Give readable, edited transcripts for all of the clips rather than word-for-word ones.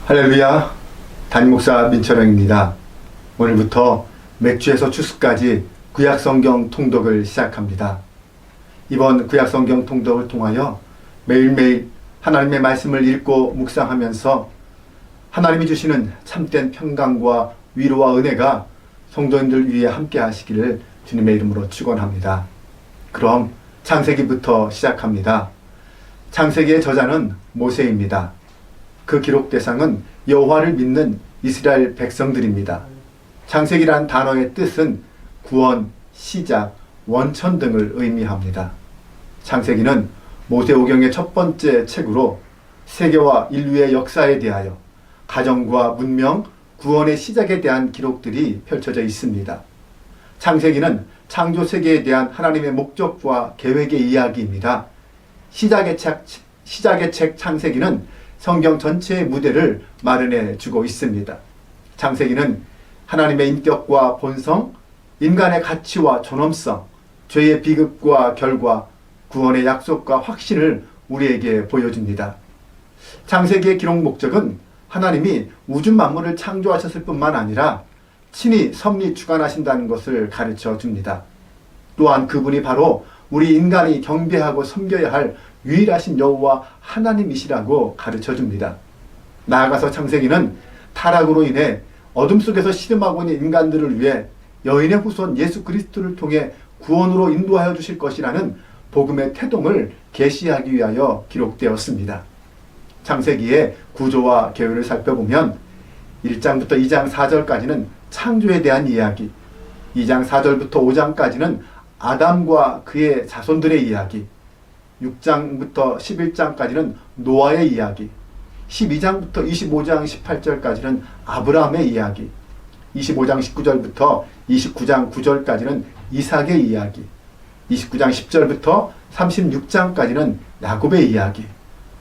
할렐루야, 담임목사 민철영입니다. 오늘부터 맥주에서 추수까지 구약성경 통독을 시작합니다. 이번 구약성경 통독을 통하여 매일매일 하나님의 말씀을 읽고 묵상하면서 하나님이 주시는 참된 평강과 위로와 은혜가 성도님들 위해 함께 하시기를 주님의 이름으로 축원합니다. 그럼 창세기부터 시작합니다. 창세기의 저자는 모세입니다. 그 기록 대상은 여호와를 믿는 이스라엘 백성들입니다. 창세기란 단어의 뜻은 구원, 시작, 원천 등을 의미합니다. 창세기는 모세오경의 첫 번째 책으로 세계와 인류의 역사에 대하여 가정과 문명, 구원의 시작에 대한 기록들이 펼쳐져 있습니다. 창세기는 창조 세계에 대한 하나님의 목적과 계획의 이야기입니다. 시작의 책 창세기는 성경 전체의 무대를 마련해 주고 있습니다. 창세기는 하나님의 인격과 본성, 인간의 가치와 존엄성, 죄의 비극과 결과, 구원의 약속과 확신을 우리에게 보여줍니다. 창세기의 기록 목적은 하나님이 우주 만물을 창조하셨을 뿐만 아니라 친히 섭리 주관하신다는 것을 가르쳐 줍니다. 또한 그분이 바로 우리 인간이 경배하고 섬겨야 할 유일하신 여호와 하나님이시라고 가르쳐 줍니다. 나아가서 창세기는 타락으로 인해 어둠 속에서 씨름하고 있는 인간들을 위해 여인의 후손 예수 그리스도를 통해 구원으로 인도하여 주실 것이라는 복음의 태동을 계시하기 위하여 기록되었습니다. 창세기의 구조와 계율을 살펴보면 1장부터 2장 4절까지는 창조에 대한 이야기, 2장 4절부터 5장까지는 아담과 그의 자손들의 이야기, 6장부터 11장까지는 노아의 이야기, 12장부터 25장 18절까지는 아브라함의 이야기, 25장 19절부터 29장 9절까지는 이삭의 이야기, 29장 10절부터 36장까지는 야곱의 이야기,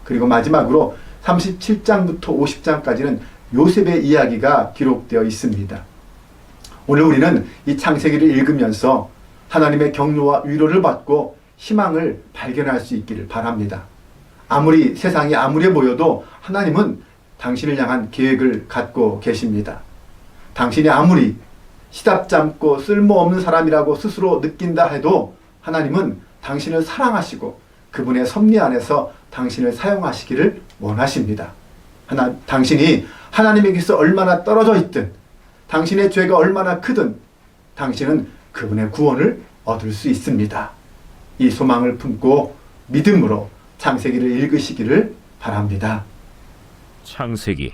그리고 마지막으로 37장부터 50장까지는 요셉의 이야기가 기록되어 있습니다. 오늘 우리는 이 창세기를 읽으면서 하나님의 격려와 위로를 받고 희망을 발견할 수 있기를 바랍니다. 아무리 세상이 암울해 보여도 하나님은 당신을 향한 계획을 갖고 계십니다. 당신이 아무리 시답잖고 쓸모없는 사람이라고 스스로 느낀다 해도 하나님은 당신을 사랑하시고 그분의 섭리 안에서 당신을 사용하시기를 원하십니다. 당신이 하나님에게서 얼마나 떨어져 있든, 당신의 죄가 얼마나 크든 당신은 그분의 구원을 얻을 수 있습니다. 이 소망을 품고 믿음으로 창세기를 읽으시기를 바랍니다. 창세기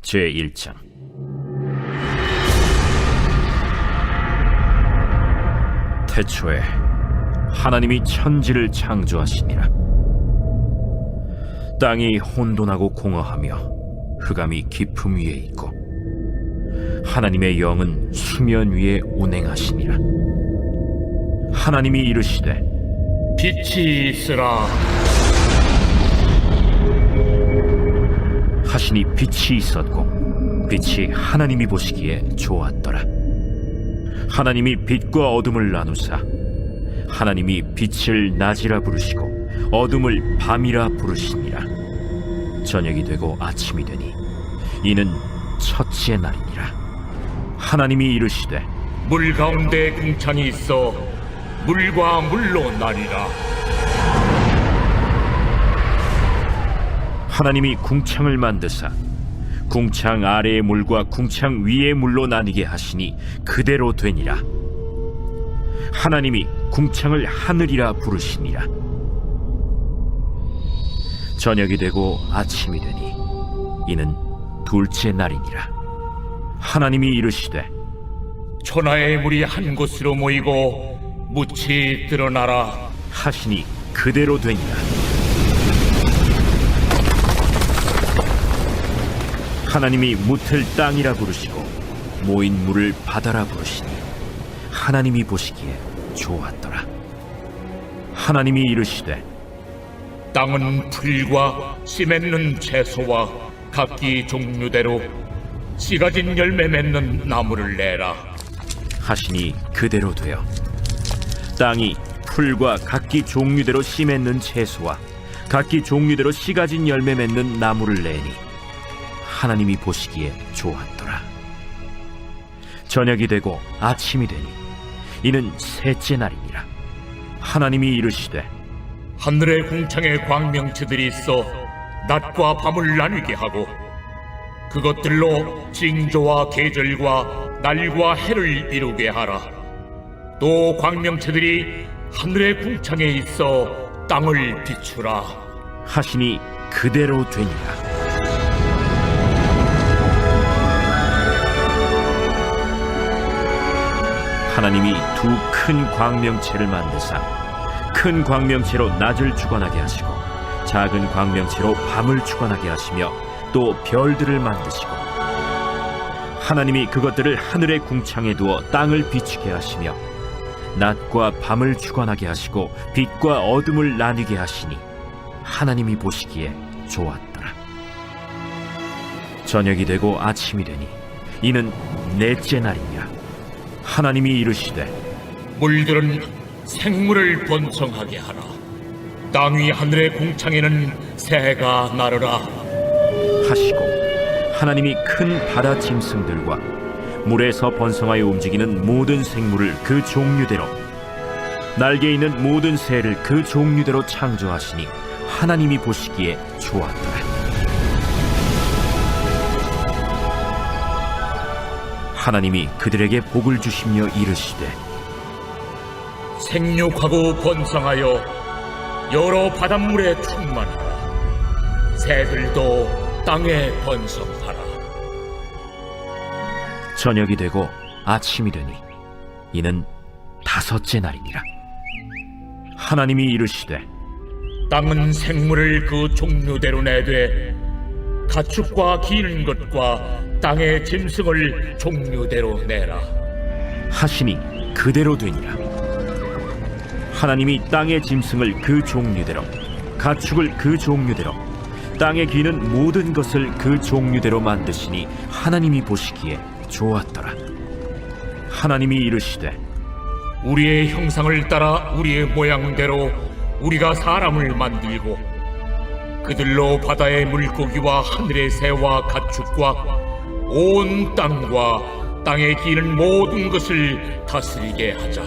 제1장. 태초에 하나님이 천지를 창조하시니라. 땅이 혼돈하고 공허하며 흑암이 깊음 위에 있고 하나님의 영은 수면 위에 운행하시니라. 하나님이 이르시되 빛이 있으라 하시니 빛이 있었고 빛이 하나님이 보시기에 좋았더라. 하나님이 빛과 어둠을 나누사 하나님이 빛을 낮이라 부르시고 어둠을 밤이라 부르시니라. 저녁이 되고 아침이 되니 이는 첫째 날이니라. 하나님이 이르시되 물 가운데 궁창이 있어 물과 물로 나뉘라. 하나님이 궁창을 만드사 궁창 아래의 물과 궁창 위의 물로 나뉘게 하시니 그대로 되니라. 하나님이 궁창을 하늘이라 부르시니라. 저녁이 되고 아침이 되니 이는 둘째 날이니라. 하나님이 이르시되 천하의 물이 한 곳으로 모이고 묻이 드러나라 하시니 그대로 되니라. 하나님이 묻을 땅이라 부르시고 모인 물을 바다라 부르시니 하나님이 보시기에 좋았더라. 하나님이 이르시되 땅은 풀과 씨 맺는 채소와 각기 종류대로 씨 가진 열매 맺는 나무를 내라 하시니 그대로 되어 땅이 풀과 각기 종류대로 씨 맺는 채소와 각기 종류대로 씨 가진 열매 맺는 나무를 내니 하나님이 보시기에 좋았더라. 저녁이 되고 아침이 되니 이는 셋째 날이니라. 하나님이 이르시되 하늘의 궁창에 광명체들이 있어 낮과 밤을 나누게 하고 그것들로 징조와 계절과 날과 해를 이루게 하라. 또 광명체들이 하늘의 궁창에 있어 땅을 비추라 하시니 그대로 되니라. 하나님이 두 큰 광명체를 만드사 큰 광명체로 낮을 주관하게 하시고 작은 광명체로 밤을 주관하게 하시며 또 별들을 만드시고 하나님이 그것들을 하늘의 궁창에 두어 땅을 비추게 하시며 낮과 밤을 주관하게 하시고 빛과 어둠을 나뉘게 하시니 하나님이 보시기에 좋았더라. 저녁이 되고 아침이 되니 이는 넷째 날이니라. 하나님이 이르시되 물들은 생물을 번성하게 하라. 땅 위 하늘의 궁창에는 새가 나르라 하시고 하나님이 큰 바다 짐승들과 물에서 번성하여 움직이는 모든 생물을 그 종류대로 날개 있는 모든 새를 그 종류대로 창조하시니 하나님이 보시기에 좋았더라. 하나님이 그들에게 복을 주시며 이르시되 생육하고 번성하여 여러 바닷물에 충만하라. 새들도 땅에 번성하라. 저녁이 되고 아침이 되니 이는 다섯째 날이니라. 하나님이 이르시되 땅은 생물을 그 종류대로 내되 가축과 기는 것과 땅의 짐승을 종류대로 내라 하시니 그대로 되니라. 하나님이 땅의 짐승을 그 종류대로 가축을 그 종류대로 땅에 기는 모든 것을 그 종류대로 만드시니 하나님이 보시기에 좋았더라. 하나님이 이르시되 우리의 형상을 따라 우리의 모양대로 우리가 사람을 만들고 그들로 바다의 물고기와 하늘의 새와 가축과 온 땅과 땅에 기는 모든 것을 다스리게 하자.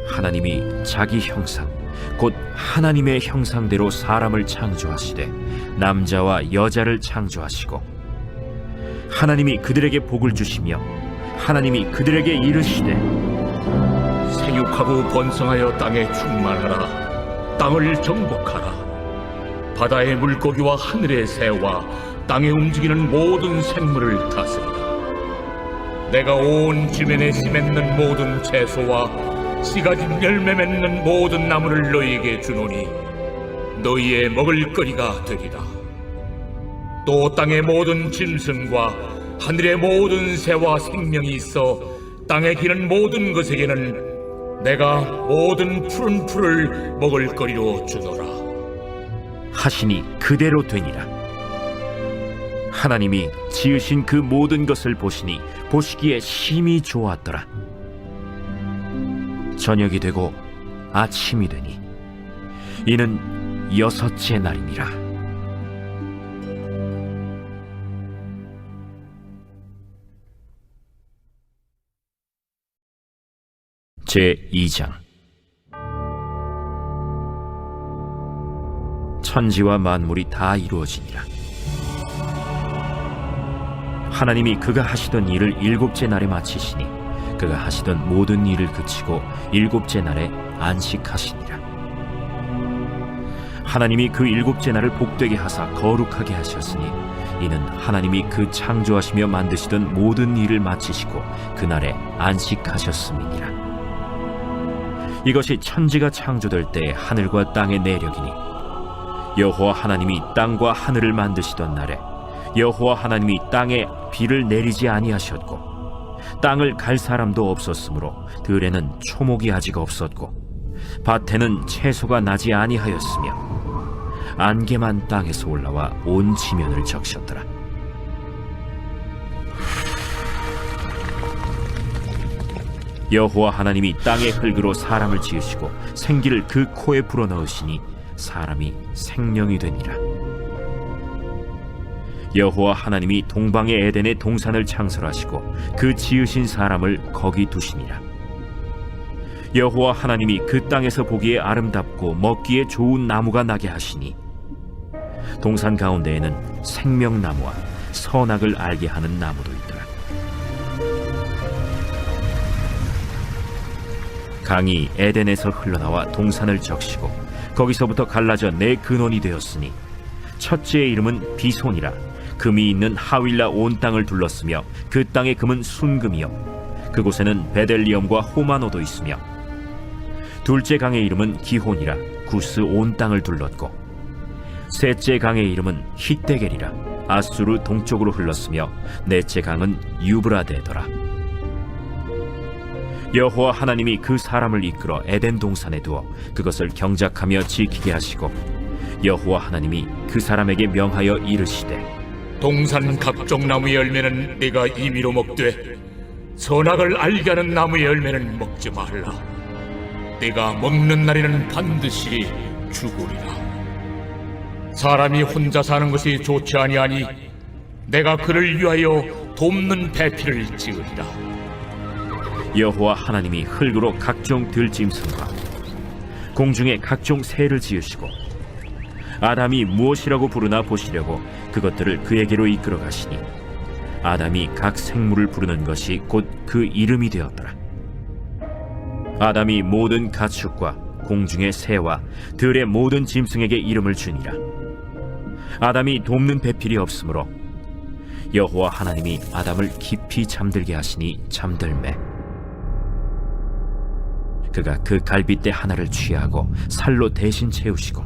하나님이 자기 형상 곧 하나님의 형상대로 사람을 창조하시되 남자와 여자를 창조하시고 하나님이 그들에게 복을 주시며 하나님이 그들에게 이르시되 생육하고 번성하여 땅에 충만하라. 땅을 정복하라. 바다의 물고기와 하늘의 새와 땅에 움직이는 모든 생물을 다스리라. 내가 온 지면에 씨 맺는 모든 채소와 씨 가진 열매 맺는 모든 나무를 너희에게 주노니 너희의 먹을거리가 되리라. 또 땅의 모든 짐승과 하늘의 모든 새와 생명이 있어 땅에 기는 모든 것에게는 내가 모든 푸른 풀을 먹을거리로 주노라 하시니 그대로 되니라. 하나님이 지으신 그 모든 것을 보시니 보시기에 심히 좋았더라. 저녁이 되고 아침이 되니 이는 여섯째 날이니라. 제2장 천지와 만물이 다 이루어지니라. 하나님이 그가 하시던 일을 일곱째 날에 마치시니 그가 하시던 모든 일을 그치고 일곱째 날에 안식하시니라. 하나님이 그 일곱째 날을 복되게 하사 거룩하게 하셨으니 이는 하나님이 그 창조하시며 만드시던 모든 일을 마치시고 그날에 안식하셨음이니라. 이것이 천지가 창조될 때 하늘과 땅의 내력이니 여호와 하나님이 땅과 하늘을 만드시던 날에 여호와 하나님이 땅에 비를 내리지 아니하셨고 땅을 갈 사람도 없었으므로 들에는 초목이 아직 없었고 밭에는 채소가 나지 아니하였으며 안개만 땅에서 올라와 온 지면을 적셨더라. 여호와 하나님이 땅의 흙으로 사람을 지으시고 생기를 그 코에 불어넣으시니 사람이 생명이 되니라. 여호와 하나님이 동방의 에덴의 동산을 창설하시고 그 지으신 사람을 거기 두시니라. 여호와 하나님이 그 땅에서 보기에 아름답고 먹기에 좋은 나무가 나게 하시니 동산 가운데에는 생명나무와 선악을 알게 하는 나무도 있더라. 강이 에덴에서 흘러나와 동산을 적시고 거기서부터 갈라져 네 근원이 되었으니 첫째의 이름은 비손이라. 금이 있는 하윌라 온 땅을 둘렀으며 그 땅의 금은 순금이요 그곳에는 베델리엄과 호마노도 있으며, 둘째 강의 이름은 기혼이라. 구스 온 땅을 둘렀고, 셋째 강의 이름은 히데겔이라. 아수르 동쪽으로 흘렀으며 넷째 강은 유브라데더라. 여호와 하나님이 그 사람을 이끌어 에덴 동산에 두어 그것을 경작하며 지키게 하시고, 여호와 하나님이 그 사람에게 명하여 이르시되, 동산 각종 나무의 열매는 네가 임의로 먹되 선악을 알게 하는 나무의 열매는 먹지 말라. 네가 먹는 날에는 반드시 죽으리라. 사람이 혼자 사는 것이 좋지 아니하니 내가 그를 위하여 돕는 배필을 지으리라. 여호와 하나님이 흙으로 각종 들짐승과 공중에 각종 새를 지으시고, 아담이 무엇이라고 부르나 보시려고 그것들을 그에게로 이끌어 가시니, 아담이 각 생물을 부르는 것이 곧 그 이름이 되었더라. 아담이 모든 가축과 공중의 새와 들의 모든 짐승에게 이름을 주니라. 아담이 돕는 배필이 없으므로 여호와 하나님이 아담을 깊이 잠들게 하시니 잠들매 그가 그 갈빗대 하나를 취하고 살로 대신 채우시고,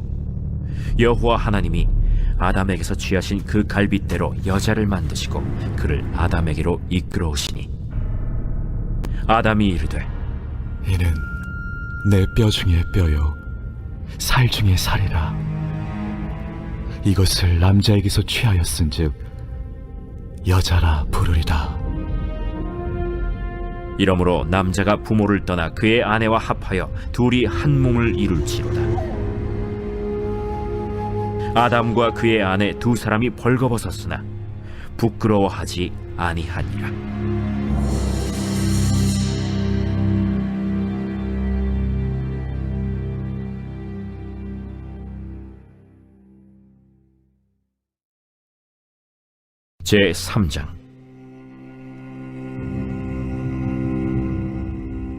여호와 하나님이 아담에게서 취하신 그 갈빗대로 여자를 만드시고 그를 아담에게로 이끌어 오시니, 아담이 이르되, 이는 내 뼈 중에 뼈요 살 중에 살이라. 이것을 남자에게서 취하였은즉 여자라 부르리라. 이러므로 남자가 부모를 떠나 그의 아내와 합하여 둘이 한 몸을 이룰지로다. 아담과 그의 아내 두 사람이 벌거벗었으나 부끄러워하지 아니하니라. 제3장.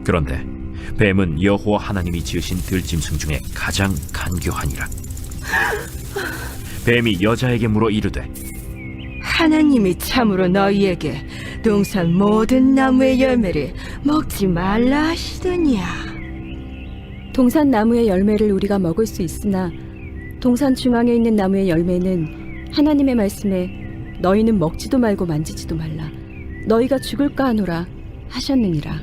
그런데 뱀은 여호와 하나님이 지으신 들짐승 중에 가장 간교하니라. 뱀이 여자에게 물어 이르되, 하나님이 참으로 너희에게 동산 모든 나무의 열매를 먹지 말라 하시더냐? 동산 나무의 열매를 우리가 먹을 수 있으나 동산 중앙에 있는 나무의 열매는 하나님의 말씀에 너희는 먹지도 말고 만지지도 말라, 너희가 죽을까 하노라 하셨느니라.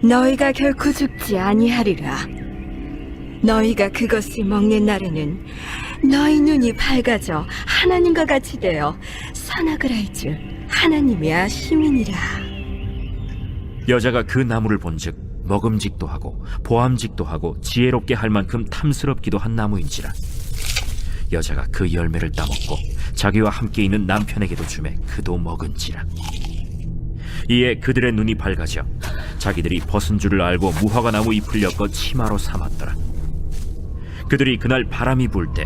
너희가 결코 죽지 아니하리라. 너희가 그것을 먹는 날에는 너희 눈이 밝아져 하나님과 같이 되어 선악을 알 줄 하나님이 아심이니라. 여자가 그 나무를 본즉 먹음직도 하고 보암직도 하고 지혜롭게 할 만큼 탐스럽기도 한 나무인지라. 여자가 그 열매를 따먹고 자기와 함께 있는 남편에게도 주매 그도 먹은지라. 이에 그들의 눈이 밝아져 자기들이 벗은 줄을 알고 무화과 나무 잎을 엮어 치마로 삼았더라. 그들이 그날 바람이 불 때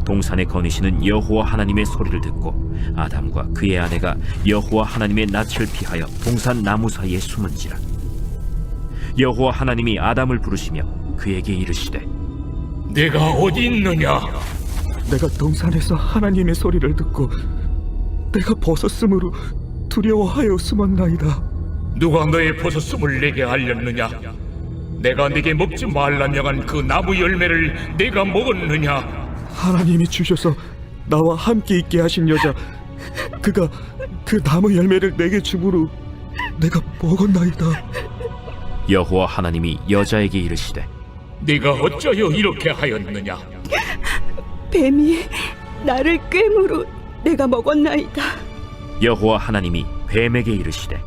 동산에 거니시는 여호와 하나님의 소리를 듣고 아담과 그의 아내가 여호와 하나님의 낯을 피하여 동산 나무 사이에 숨은지라. 여호와 하나님이 아담을 부르시며 그에게 이르시되, 네가 어디 있느냐? 내가 동산에서 하나님의 소리를 듣고 내가 벗었으므로 두려워하여 숨었나이다. 누가 너의 벗었음을 내게 알렸느냐? 내가 네게 먹지 말라 명한 그 나무 열매를 내가 먹었느냐? 하나님이 주셔서 나와 함께 있게 하신 여자, 그가 그 나무 열매를 내게 주므로 내가 먹었나이다. 여호와 하나님이 여자에게 이르시되, 네가 어쩌여 이렇게 하였느냐? 뱀이 나를 꿰므로 내가 먹었나이다. 여호와 하나님이 뱀에게 이르시되,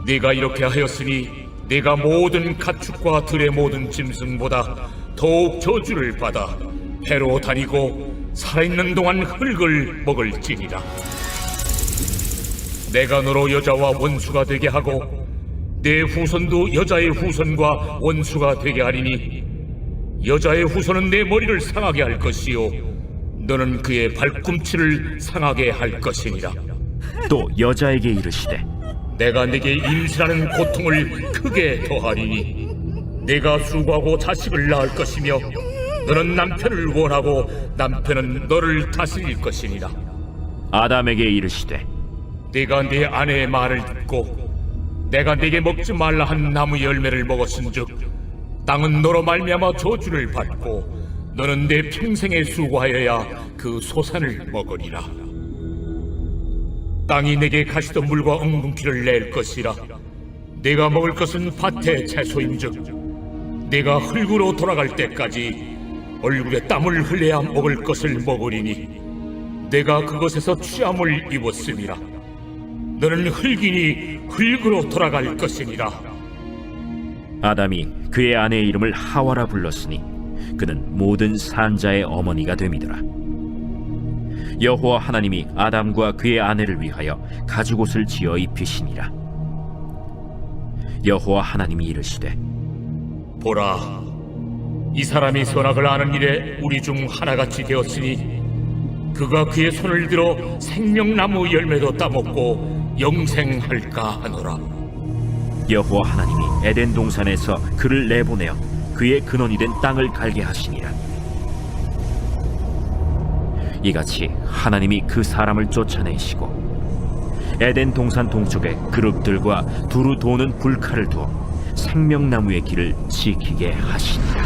네가 이렇게 하였으니 네가 모든 가축과 들의 모든 짐승보다 더욱 저주를 받아 배로 다니고 살아있는 동안 흙을 먹을지니라. 내가 너로 여자와 원수가 되게 하고 내 후손도 여자의 후손과 원수가 되게 하리니 여자의 후손은 내 머리를 상하게 할 것이요 너는 그의 발꿈치를 상하게 할 것이니라. 또 여자에게 이르시되 내가 네게 임신하는 고통을 크게 더하리니 네가 수고하고 자식을 낳을 것이며 너는 남편을 원하고 남편은 너를 다스릴 것이니라. 아담에게 이르시되 네가 네 아내의 말을 듣고 내가 네게 먹지 말라 한 나무 열매를 먹었은즉 땅은 너로 말미암아 저주를 받고 너는 내 평생에 수고하여야 그 소산을 먹으리라. 땅이 내게 가시던 물과 엉겅퀴를 낼 것이라. 내가 먹을 것은 밭의 채소인즉 내가 흙으로 돌아갈 때까지 얼굴에 땀을 흘려야 먹을 것을 먹으리니 내가 그것에서 취함을 입었음이라. 너는 흙이니 흙으로 돌아갈 것이니라. 아담이 그의 아내의 이름을 하와라 불렀으니 그는 모든 산자의 어머니가 됨이더라. 여호와 하나님이 아담과 그의 아내를 위하여 가죽옷을 지어 입히시니라. 여호와 하나님이 이르시되 보라, 이 사람이 선악을 아는 일에 우리 중 하나같이 되었으니 그가 그의 손을 들어 생명나무 열매도 따먹고 영생할까 하노라. 여호와 하나님이 에덴 동산에서 그를 내보내어 그의 근원이 된 땅을 갈게 하시니라. 이같이 하나님이 그 사람을 쫓아내시고 에덴 동산 동쪽에 그룹들과 두루 도는 불칼을 두어 생명나무의 길을 지키게 하시니라.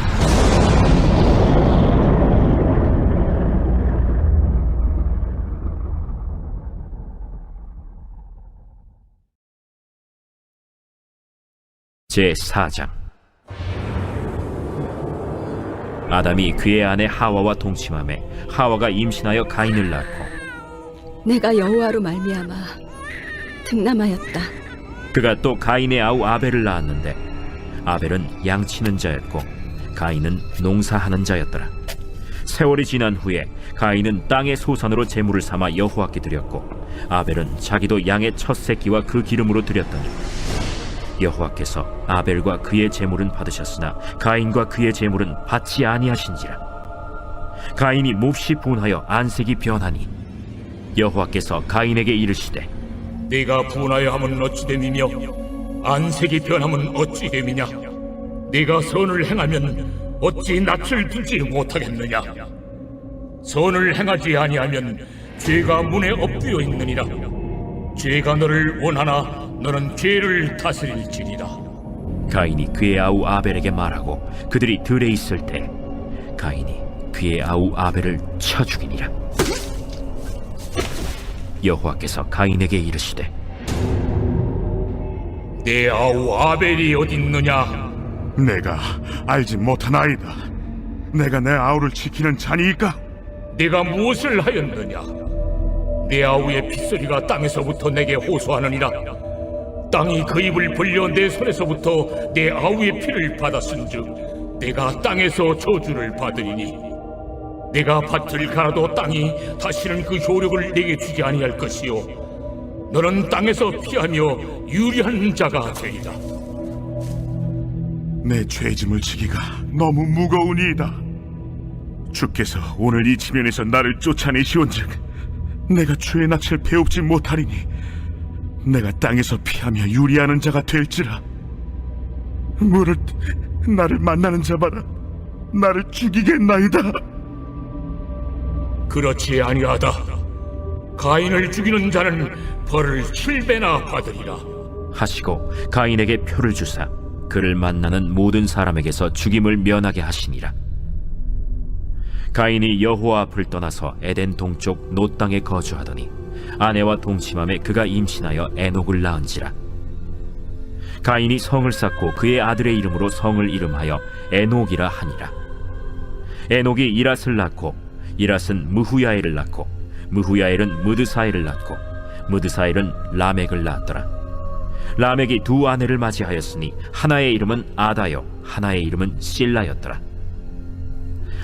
제4장. 아담이 그의 아내 하와와 동침하매 하와가 임신하여 가인을 낳고 내가 여호와로 말미암아 득남하였다. 그가 또 가인의 아우 아벨을 낳았는데 아벨은 양치는 자였고 가인은 농사하는 자였더라. 세월이 지난 후에 가인은 땅의 소산으로 제물을 삼아 여호와께 드렸고 아벨은 자기도 양의 첫 새끼와 그 기름으로 드렸더니 여호와께서 아벨과 그의 제물은 받으셨으나 가인과 그의 제물은 받지 아니하신지라. 가인이 몹시 분하여 안색이 변하니 여호와께서 가인에게 이르시되 네가 분하여 함은 어찌 됨이며 안색이 변함은 어찌 됨이냐. 네가 선을 행하면 어찌 낯을 들지 못하겠느냐. 선을 행하지 아니하면 죄가 문에 엎드려 있느니라. 죄가 너를 원하나 너는 죄를 다스릴지니라. 가인이 그의 아우 아벨에게 말하고 그들이 들에 있을 때 가인이 그의 아우 아벨을 쳐 죽이니라. 여호와께서 가인에게 이르시되 내 아우 아벨이 어딨느냐. 내가 알지 못하나이다. 내가 내 아우를 지키는 자니이까? 네가 무엇을 하였느냐. 내 아우의 핏소리가 땅에서부터 내게 호소하느니라. 땅이 그 입을 벌려 내 손에서부터 내 아우의 피를 받았은즉 내가 땅에서 저주를 받으리니 내가 밭을 갈아도 땅이 다시는 그 효력을 내게 주지 아니할 것이요 너는 땅에서 피하며 유리한 자가 되리라. 내 죄짐을 지기가 너무 무거우니이다. 주께서 오늘 이 지면에서 나를 쫓아내시온즉 내가 주의 낯을 배웁지 못하리니 내가 땅에서 피하며 유리하는 자가 될지라. 무릇 나를 만나는 자마다 나를 죽이겠나이다. 그렇지 아니하다. 가인을 죽이는 자는 벌을 7배나 받으리라. 하시고 가인에게 표를 주사 그를 만나는 모든 사람에게서 죽임을 면하게 하시니라. 가인이 여호와 앞을 떠나서 에덴 동쪽 노 땅에 거주하더니 아내와 동침함에 그가 임신하여 에녹을 낳은지라. 가인이 성을 쌓고 그의 아들의 이름으로 성을 이름하여 에녹이라 하니라. 에녹이 이랏을 낳고 이랏은 무후야엘을 낳고 무후야엘은 무드사엘을 낳고 무드사엘은 라멕을 낳았더라. 라멕이 두 아내를 맞이하였으니 하나의 이름은 아다요 하나의 이름은 실라였더라.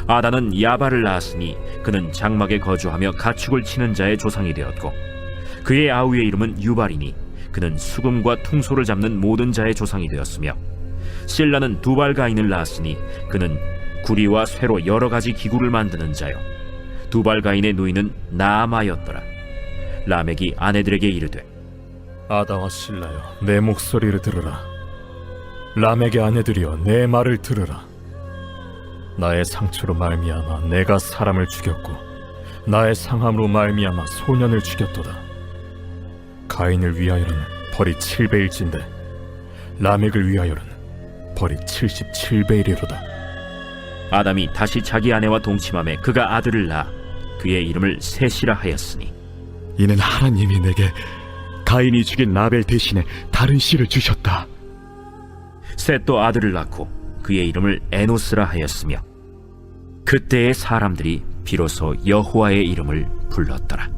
아다는 야발을 낳았으니 그는 장막에 거주하며 가축을 치는 자의 조상이 되었고, 그의 아우의 이름은 유발이니 그는 수금과 퉁소를 잡는 모든 자의 조상이 되었으며, 실라는 두발가인을 낳았으니 그는 구리와 쇠로 여러 가지 기구를 만드는 자요, 두발가인의 누이는 나아마였더라. 라멕이 아내들에게 이르되, 아다와 실라여, 내 목소리를 들으라. 라멕의 아내들이여, 내 말을 들으라. 나의 상처로 말미암아 내가 사람을 죽였고, 나의 상함으로 말미암아 소년을 죽였도다. 가인을 위하여는 벌이 7배일진데 라멕을 위하여는 벌이 77배이리로다. 아담이 다시 자기 아내와 동침함에 그가 아들을 낳아 그의 이름을 셋이라 하였으니, 이는 하나님이 내게 가인이 죽인 라벨 대신에 다른 씨를 주셨다. 셋도 아들을 낳고 그의 이름을 에노스라 하였으며, 그때의 사람들이 비로소 여호와의 이름을 불렀더라.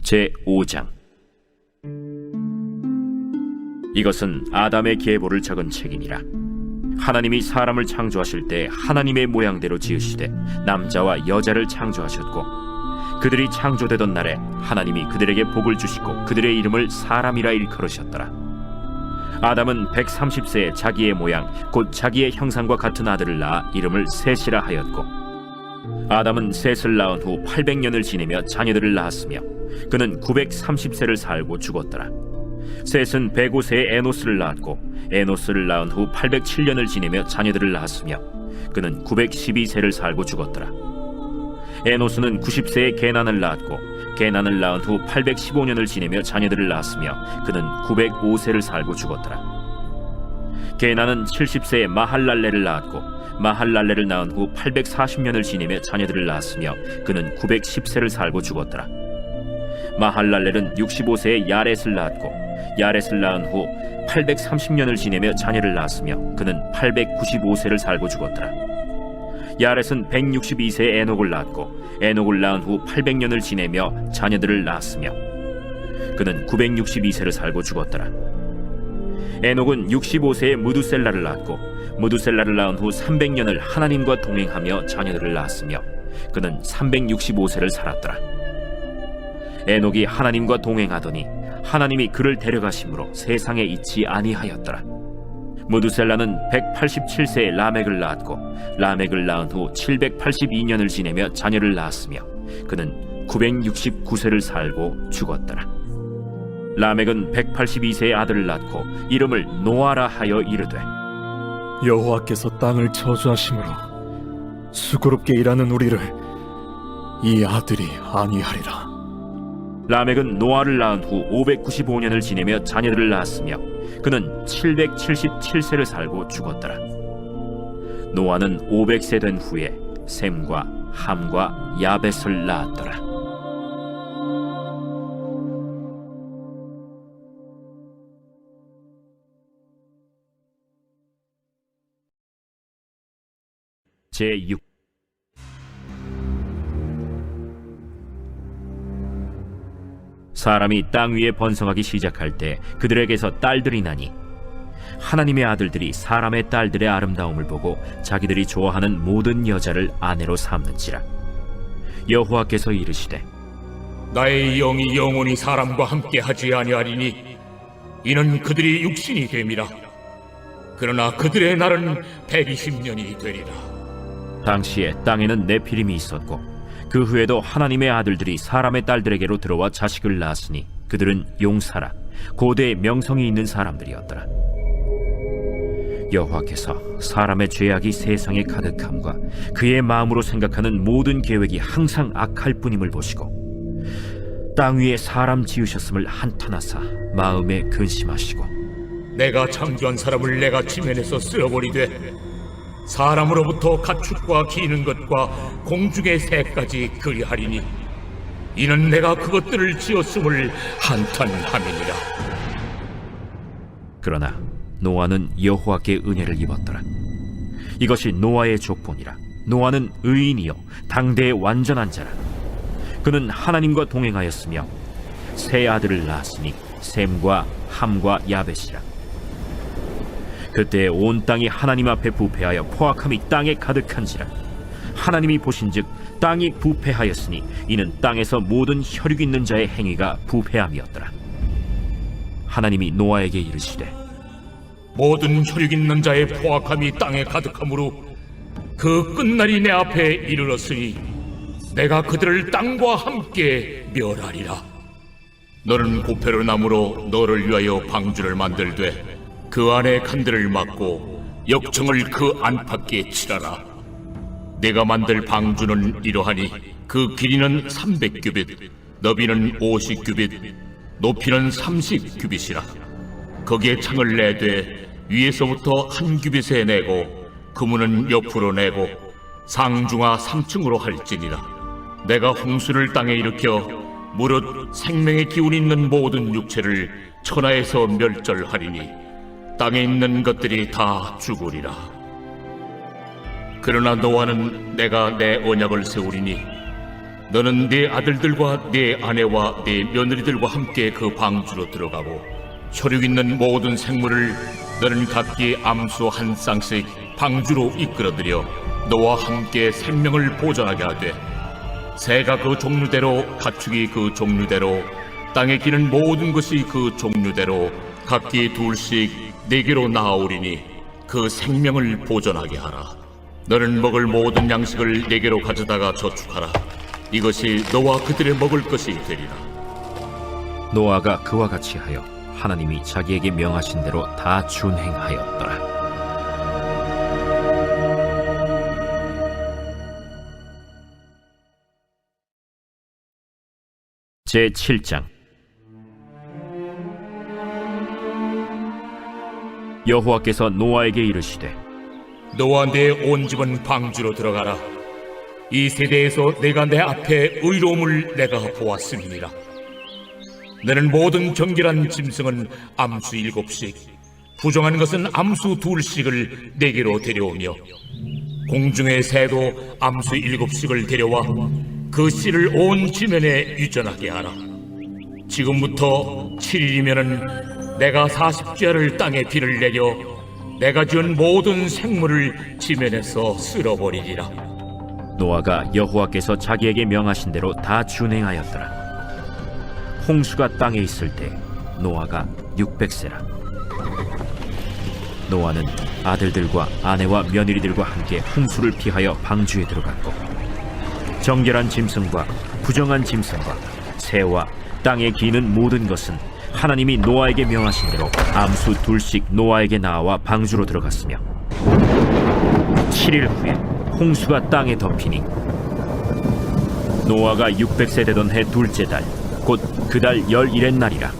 제5장. 이것은 아담의 계보를 적은 책이니라. 하나님이 사람을 창조하실 때 하나님의 모양대로 지으시되 남자와 여자를 창조하셨고, 그들이 창조되던 날에 하나님이 그들에게 복을 주시고 그들의 이름을 사람이라 일컬으셨더라. 아담은 130세에 자기의 모양 곧 자기의 형상과 같은 아들을 낳아 이름을 셋이라 하였고, 아담은 셋을 낳은 후 800년을 지내며 자녀들을 낳았으며 그는 930세를 살고 죽었더라. 셋은 105세에 에노스를 낳았고, 에노스를 낳은 후 807년을 지내며 자녀들을 낳았으며 그는 912세를 살고 죽었더라. 에노스는 90세에 게난을 낳았고, 게난을 낳은 후 815년을 지내며 자녀들을 낳았으며 그는 905세를 살고 죽었더라. 게난은 70세에 마할랄레를 낳았고, 마할랄레를 낳은 후 840년을 지내며 자녀들을 낳았으며 그는 910세를 살고 죽었더라. 마할랄렐은 65세에 야렛을 낳았고, 야렛을 낳은 후 830년을 지내며 자녀를 낳았으며 그는 895세를 살고 죽었더라. 야렛은 162세에 에녹을 낳았고, 에녹을 낳은 후 800년을 지내며 자녀들을 낳았으며 그는 962세를 살고 죽었더라. 에녹은 65세에 무두셀라를 낳았고, 무두셀라를 낳은 후 300년을 하나님과 동행하며 자녀들을 낳았으며 그는 365세를 살았더라. 에녹이 하나님과 동행하더니 하나님이 그를 데려가심으로 세상에 있지 아니하였더라. 무두셀라는 187세에 라멕을 낳았고, 라멕을 낳은 후 782년을 지내며 자녀를 낳았으며 그는 969세를 살고 죽었더라. 라멕은 182세의 아들을 낳고 이름을 노아라 하여 이르되, 여호와께서 땅을 저주하심으로 수고롭게 일하는 우리를 이 아들이 안위하리라. 라멕은 노아를 낳은 후 595년을 지내며 자녀들을 낳았으며 그는 777세를 살고 죽었더라. 노아는 500세 된 후에 셈과 함과 야벳을 낳았더라. 제6. 사람이 땅 위에 번성하기 시작할 때 그들에게서 딸들이 나니, 하나님의 아들들이 사람의 딸들의 아름다움을 보고 자기들이 좋아하는 모든 여자를 아내로 삼는지라. 여호와께서 이르시되, 나의 영이 영원히 사람과 함께 하지 아니하리니 이는 그들이 육신이 됨이라. 그러나 그들의 날은 120년이 되리라. 당시에 땅에는 네피림이 있었고, 그 후에도 하나님의 아들들이 사람의 딸들에게로 들어와 자식을 낳았으니 그들은 용사라 고대의 명성이 있는 사람들이었더라. 여호와께서 사람의 죄악이 세상에 가득함과 그의 마음으로 생각하는 모든 계획이 항상 악할 뿐임을 보시고, 땅 위에 사람 지으셨음을 한탄하사 마음에 근심하시고, 내가 창조한 사람을 내가 지면에서 쓸어버리되 사람으로부터 가축과 기는 것과 공중의 새까지 그리하리니 이는 내가 그것들을 지었음을 한탄함이니라. 그러나 노아는 여호와께 은혜를 입었더라. 이것이 노아의 족본이라. 노아는 의인이요 당대의 완전한 자라. 그는 하나님과 동행하였으며 세 아들을 낳았으니 셈과 함과 야벳이라. 그때 온 땅이 하나님 앞에 부패하여 포악함이 땅에 가득한지라. 하나님이 보신즉 땅이 부패하였으니 이는 땅에서 모든 혈육 있는 자의 행위가 부패함이었더라. 하나님이 노아에게 이르시되 모든 혈육 있는 자의 포악함이 땅에 가득하므로 그 끝날이 내 앞에 이르렀으니 내가 그들을 땅과 함께 멸하리라. 너는 고페로 나무로 너를 위하여 방주를 만들되 그 안에 칸들을 막고 역청을 그 안팎에 칠하라. 내가 만들 방주는 이러하니 그 길이는 300규빗, 너비는 50규빗, 높이는 30규빗이라. 거기에 창을 내되 위에서부터 한 규빗에 내고 그문은 옆으로 내고 상중하 3층으로 할지니라. 내가 홍수를 땅에 일으켜 무릇 생명의 기운이 있는 모든 육체를 천하에서 멸절하리니 땅에 있는 것들이 다 죽으리라. 그러나 노아는 내가 내 언약을 세우리니 너는 네 아들들과 네 아내와 네 며느리들과 함께 그 방주로 들어가고 혈육 있는 모든 생물을 너는 각기 암수 한 쌍씩 방주로 이끌어들여 너와 함께 생명을 보존하게 하되 새가 그 종류대로 가축이 그 종류대로 땅에 기는 모든 것이 그 종류대로 각기 둘씩 네개로 나아오리니 그 생명을 보존하게 하라. 너는 먹을 모든 양식을 네개로 가져다가 저축하라. 이것이 너와 그들의 먹을 것이 되리라. 노아가 그와 같이 하여 하나님이 자기에게 명하신 대로 다 준행하였더라. 제7장. 여호와께서 노아에게 이르시되 너와 내 온 집은 방주로 들어가라. 이 세대에서 내가 내 앞에 의로움을 내가 보았음이니라. 너는 모든 정결한 짐승은 암수 7씩, 부정한 것은 암수 2씩을 네개로 데려오며 공중의 새도 암수 7씩을 데려와 그 씨를 온 지면에 유전하게 하라. 지금부터 7일이면은 내가 40주야를 땅에 비를 내려 내가 지은 모든 생물을 지면에서 쓸어버리리라. 노아가 여호와께서 자기에게 명하신 대로 다 준행하였더라. 홍수가 땅에 있을 때 노아가 600세라. 노아는 아들들과 아내와 며느리들과 함께 홍수를 피하여 방주에 들어갔고 정결한 짐승과 부정한 짐승과 새와 땅에 기는 모든 것은 하나님이 노아에게 명하신 대로 암수 2씩 노아에게 나와 방주로 들어갔으며 7일 후에 홍수가 땅에 덮이니 노아가 600세 되던 해 둘째 달 곧 그 달 11의 날이라.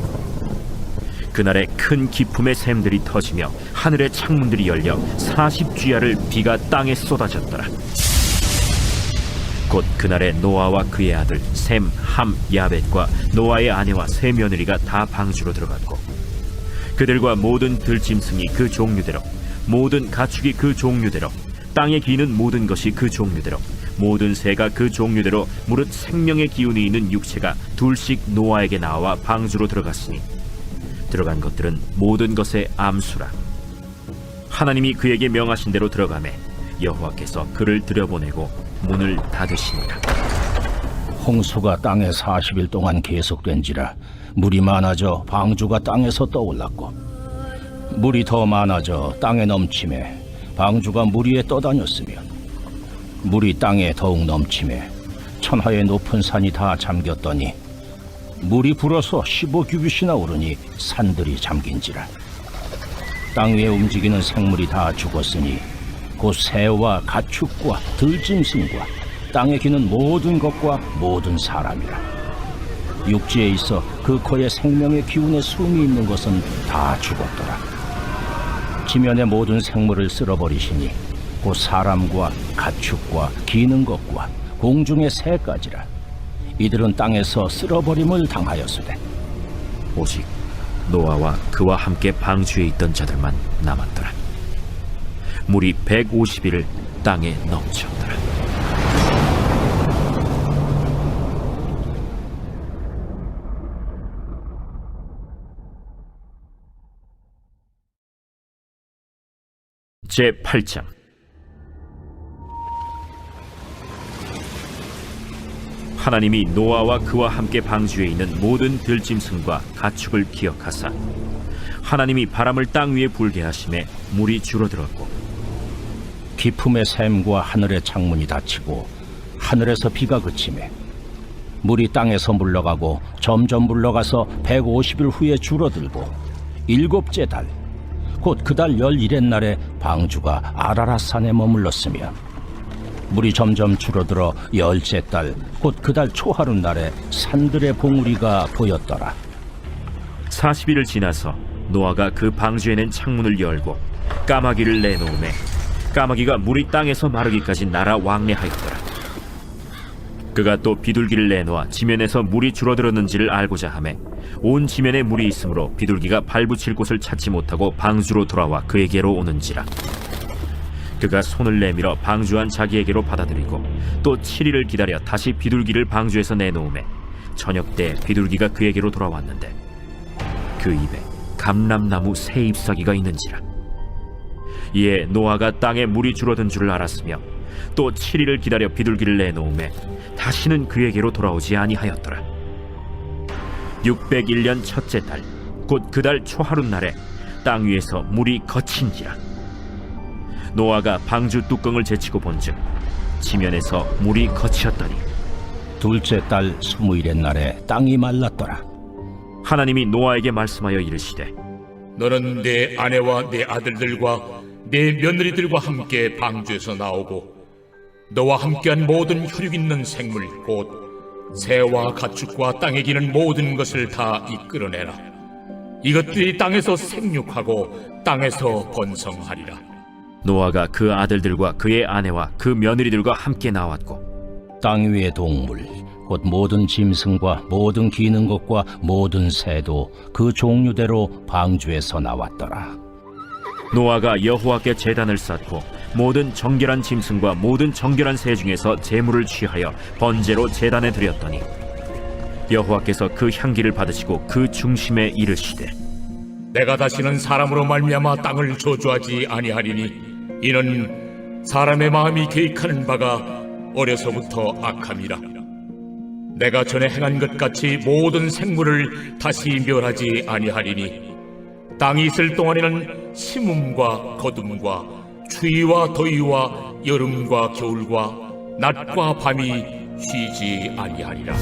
그날에 큰 기품의 샘들이 터지며 하늘의 창문들이 열려 40주야를 비가 땅에 쏟아졌더라. 곧 그날에 노아와 그의 아들 셈, 함, 야벳과 노아의 아내와 세 며느리가 다 방주로 들어갔고 그들과 모든 들짐승이 그 종류대로 모든 가축이 그 종류대로 땅에 기는 모든 것이 그 종류대로 모든 새가 그 종류대로 무릇 생명의 기운이 있는 육체가 2씩 노아에게 나와 방주로 들어갔으니 들어간 것들은 모든 것의 암수라. 하나님이 그에게 명하신 대로 들어가매 여호와께서 그를 들여보내고 문을 닫으시니라. 홍수가 땅에 40일 동안 계속된지라 물이 많아져 방주가 땅에서 떠올랐고 물이 더 많아져 땅에 넘침에 방주가 물 위에 떠다녔으며 물이 땅에 더욱 넘침에 천하의 높은 산이 다 잠겼더니 물이 불어서 15규빗이나 오르니 산들이 잠긴지라. 땅 위에 움직이는 생물이 다 죽었으니 곧 새와 가축과 들짐승과 땅에 기는 모든 것과 모든 사람이라. 육지에 있어 그 코에 생명의 기운의 숨이 있는 것은 다 죽었더라. 지면의 모든 생물을 쓸어버리시니 곧 사람과 가축과 기는 것과 공중의 새까지라. 이들은 땅에서 쓸어버림을 당하였으되 오직 노아와 그와 함께 방주에 있던 자들만 남았더라. 물이 150일을 땅에 넘쳤더라. 제8장. 하나님이 노아와 그와 함께 방주에 있는 모든 들짐승과 가축을 기억하사 하나님이 바람을 땅 위에 불게 하심에 물이 줄어들었고 깊음의 샘과 하늘의 창문이 닫히고 하늘에서 비가 그치매 물이 땅에서 물러가고 점점 물러가서 150일 후에 줄어들고 일곱째 달 곧 그 달 11의 날에 방주가 아라랏산에 머물렀으며 물이 점점 줄어들어 10째 달 곧 그 달 초하룻 날에 산들의 봉우리가 보였더라. 40일을 지나서 노아가 그 방주에는 창문을 열고 까마귀를 내놓음에 까마귀가 물이 땅에서 마르기까지 날아 왕래하였더라. 그가 또 비둘기를 내놓아 지면에서 물이 줄어들었는지를 알고자 하매 온 지면에 물이 있으므로 비둘기가 발붙일 곳을 찾지 못하고 방주로 돌아와 그에게로 오는지라. 그가 손을 내밀어 방주한 자기에게로 받아들이고 또 7일을 기다려 다시 비둘기를 방주에서 내놓음에 저녁 때 비둘기가 그에게로 돌아왔는데 그 입에 감람나무 새 잎사귀가 있는지라. 이에 노아가 땅에 물이 줄어든 줄을 알았으며 또 7일을 기다려 비둘기를 내놓음에 다시는 그에게로 돌아오지 아니하였더라. 601년 첫째 달 곧 그 달 초하룻 날에 땅 위에서 물이 거친지라. 노아가 방주 뚜껑을 제치고 본즉 지면에서 물이 거치었더니 둘째 달 20일의 날에 땅이 말랐더라. 하나님이 노아에게 말씀하여 이르시되 너는 내 아내와 내 아들들과 내 며느리들과 함께 방주에서 나오고 너와 함께한 모든 혈육 있는 생물 곧 새와 가축과 땅에 기는 모든 것을 다 이끌어내라. 이것들이 땅에서 생육하고 땅에서 번성하리라. 노아가 그 아들들과 그의 아내와 그 며느리들과 함께 나왔고 땅 위의 동물 곧 모든 짐승과 모든 기는 것과 모든 새도 그 종류대로 방주에서 나왔더라. 노아가 여호와께 제단을 쌓고 모든 정결한 짐승과 모든 정결한 새 중에서 제물을 취하여 번제로 제단에 드렸더니 여호와께서 그 향기를 받으시고 그 중심에 이르시되 내가 다시는 사람으로 말미암아 땅을 저주하지 아니하리니 이는 사람의 마음이 계획하는 바가 어려서부터 악함이라. 내가 전에 행한 것 같이 모든 생물을 다시 멸하지 아니하리니 땅이 있을 동안에는 심음과 거둠과 추위와 더위와 여름과 겨울과 낮과 밤이 쉬지 아니하리라.